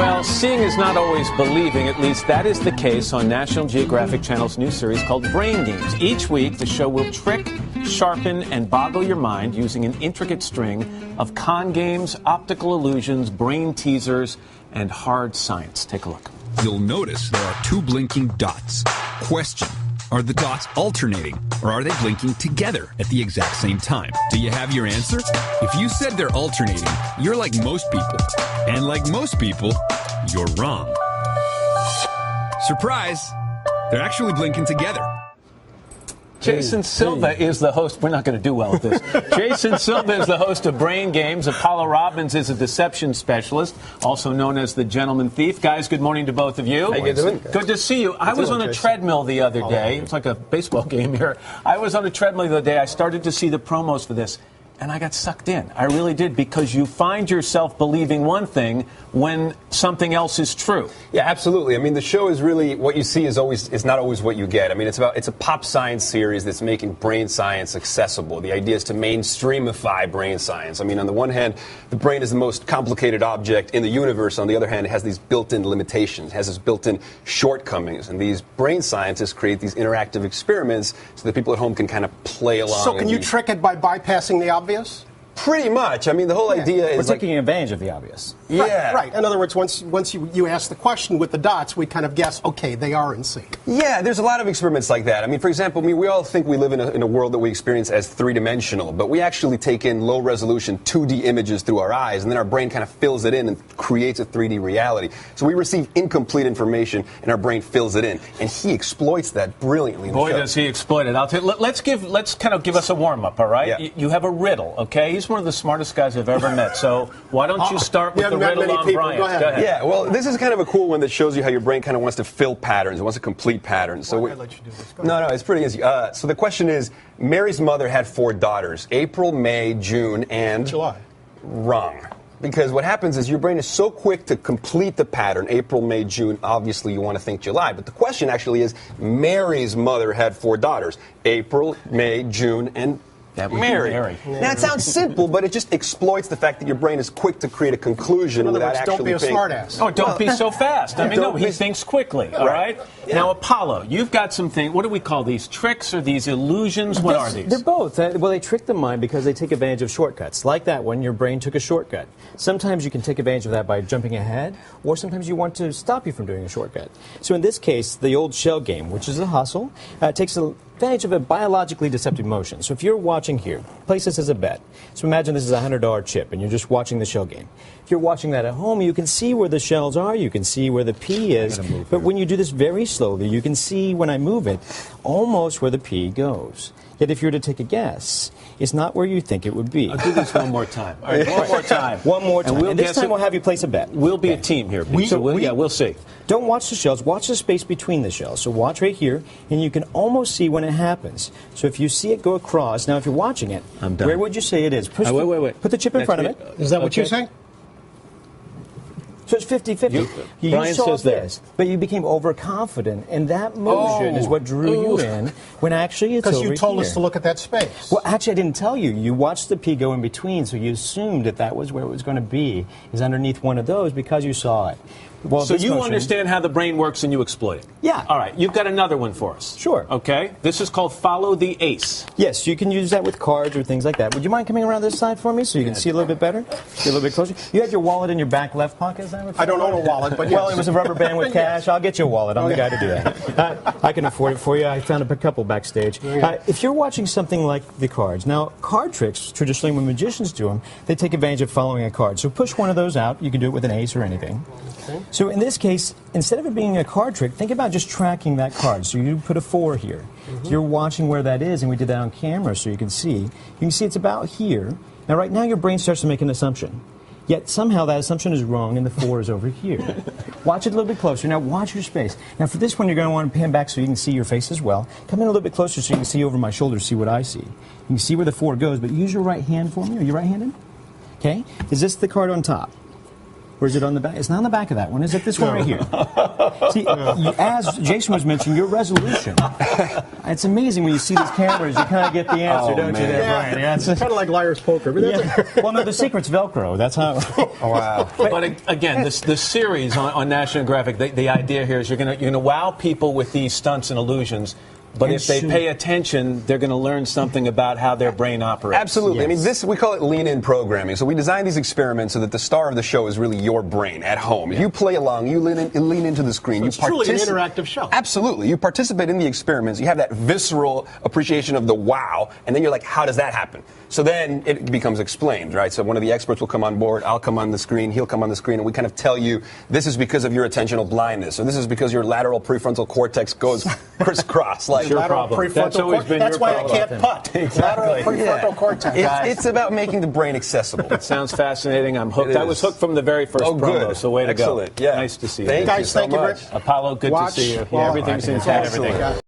Well, seeing is not always believing. At least that is the case on National Geographic Channel's new series called Brain Games. Each week, the show will trick, sharpen, and boggle your mind using an intricate string of con games, optical illusions, brain teasers, and hard science. Take a look. You'll notice there are two blinking dots. Question: are the dots alternating, or are they blinking together at the exact same time? Do you have your answer? If you said they're alternating, you're like most people. And like most people, you're wrong. Surprise! They're actually blinking together. Jason Silva is the host. We're not going to do well with this. Jason Silva is the host of Brain Games. Apollo Robbins is a deception specialist, also known as the Gentleman Thief. Guys, good morning to both of you. How you doing? Good to see you. I was on a treadmill the other day. It's like a baseball game here. I was on a treadmill the other day. I started to see the promos for this, and I got sucked in. I really did, because you find yourself believing one thing when something else is true. Yeah, absolutely. I mean, the show is really, what you see is not always what you get. I mean, it's a pop science series that's making brain science accessible. The idea is to mainstreamify brain science. I mean, on the one hand, the brain is the most complicated object in the universe. On the other hand, it has these built-in limitations, it has these built-in shortcomings. And these brain scientists create these interactive experiments so that people at home can kind of play along. So can you trick it by bypassing the obvious? Pretty much. I mean, the whole idea is we're taking advantage of the obvious. Yeah. Right. In other words, once you ask the question with the dots, we kind of guess, okay, they are in sync. Yeah, there's a lot of experiments like that. I mean, for example, we all think we live in a world that we experience as three-dimensional, but we actually take in low-resolution 2D images through our eyes, and then our brain kind of fills it in and creates a 3D reality. So we receive incomplete information, and our brain fills it in, and he exploits that brilliantly. Boy, does he exploit it! I'll tell you, let's kind of give us a warm-up, all right? Yeah. You have a riddle, okay? He's one of the smartest guys I've ever met. So why don't you start with the riddle on Bryant? Go ahead. Yeah, well, this is kind of a cool one that shows you how your brain kind of wants to fill patterns. It wants to complete patterns. So I'll let you do this. No, it's pretty easy. So the question is, Mary's mother had 4 daughters: April, May, June, and July. Wrong. Because what happens is your brain is so quick to complete the pattern, April, May, June, obviously you want to think July. But the question actually is, Mary's mother had 4 daughters: April, May, June, and Mary. Now, it sounds simple, but it just exploits the fact that your brain is quick to create a conclusion without actually don't be a smartass. Oh, don't be so fast. I mean, no, he thinks quickly, all right? Yeah. Now, Apollo, you've got some things. What do we call these? Tricks or these illusions? What are these? They're both. Well, they trick the mind because they take advantage of shortcuts. Like that one, your brain took a shortcut. Sometimes you can take advantage of that by jumping ahead, or sometimes you want to stop you from doing a shortcut. So in this case, the old shell game, which is a hustle, takes advantage of a biologically deceptive motion. So if you're watching here, place this as a bet. So imagine this is a $100 chip, and you're just watching the shell game. If you're watching that at home, you can see where the shells are, you can see where the P is, but when you do this very slowly, you can see, when I move it, almost where the P goes. Yet if you were to take a guess, it's not where you think it would be. I'll do this one more time. All right, one more time. One more time. And this time we'll have you place a bet. We'll be a team here. We'll see. Don't watch the shells. Watch the space between the shells. So watch right here, and you can almost see when it happens. So if you see it go across, now if you're watching it, I'm done. where would you say it is? Wait. Put the chip in front of it. Is that what you're saying? So it's 50-50. Brian saw says there. this, but you became overconfident, and that motion is what drew you in when actually it's over here. Because you told us to look at that space. Well, actually, I didn't tell you. You watched the P go in between, so you assumed that was where it was going to be, is underneath one of those because you saw it. Well, so you understand how the brain works and you exploit it? Yeah. All right. You've got another one for us. Sure. Okay. This is called Follow the Ace. Yes, you can use that with cards or things like that. Would you mind coming around this side for me so you can see a little bit better? See a little bit closer? You had your wallet in your back left pocket, is that what? I don't own a wallet, but yes. Well, it was a rubber band with cash. I'll get you a wallet. I'm the guy to do that. I can afford it for you. I found a couple backstage. If you're watching something like the cards, now, card tricks, traditionally when magicians do them, they take advantage of following a card. So push one of those out. You can do it with an ace or anything. Okay. So in this case, instead of it being a card trick, think about just tracking that card. So you put a 4 here. You're watching where that is, and we did that on camera so you can see. You can see it's about here. Now, right now, your brain starts to make an assumption. Yet somehow that assumption is wrong, and the 4 is over here. Watch it a little bit closer. Now, watch your space. Now, for this one, you're going to want to pan back so you can see your face as well. Come in a little bit closer so you can see over my shoulder, see what I see. You can see where the 4 goes, but use your right hand for me. Are you right-handed? Okay. Is this the card on top? Or is it on the back? It's not on the back of that one. Is it this one right here? See, as Jason was mentioning, your resolution. It's amazing when you see these cameras, you kind of get the answer, don't you, there, Brian? Yeah, it's kind of like liar's poker. But Well, no, the secret's Velcro. That's how. Oh, wow. But again, the series on National Geographic, the idea here is you're gonna wow people with these stunts and illusions. But if they pay attention, they're going to learn something about how their brain operates. Absolutely. Yes. I mean, we call it lean-in programming. So we design these experiments so that the star of the show is really your brain at home. You play along. You lean into the screen. So it's truly an interactive show. Absolutely. You participate in the experiments. You have that visceral appreciation of the wow, and then you're like, how does that happen? So then it becomes explained, right? So one of the experts will come on board. I'll come on the screen. He'll come on the screen, and we kind of tell you this is because of your attentional blindness, or this is because your lateral prefrontal cortex goes crisscross. Like your lateral problem. Prefrontal That's always been That's your why problem. I can't putt. Exactly. Lateral prefrontal cortex. It's about making the brain accessible. It sounds fascinating. I'm hooked. It I was is. hooked from the very first promo, good. so way to Excellent. go. Yeah. Nice to see you. Thank Guys, you so thank you very much. Apollo, good Watch to see you. all- Everything's Excellent. intact.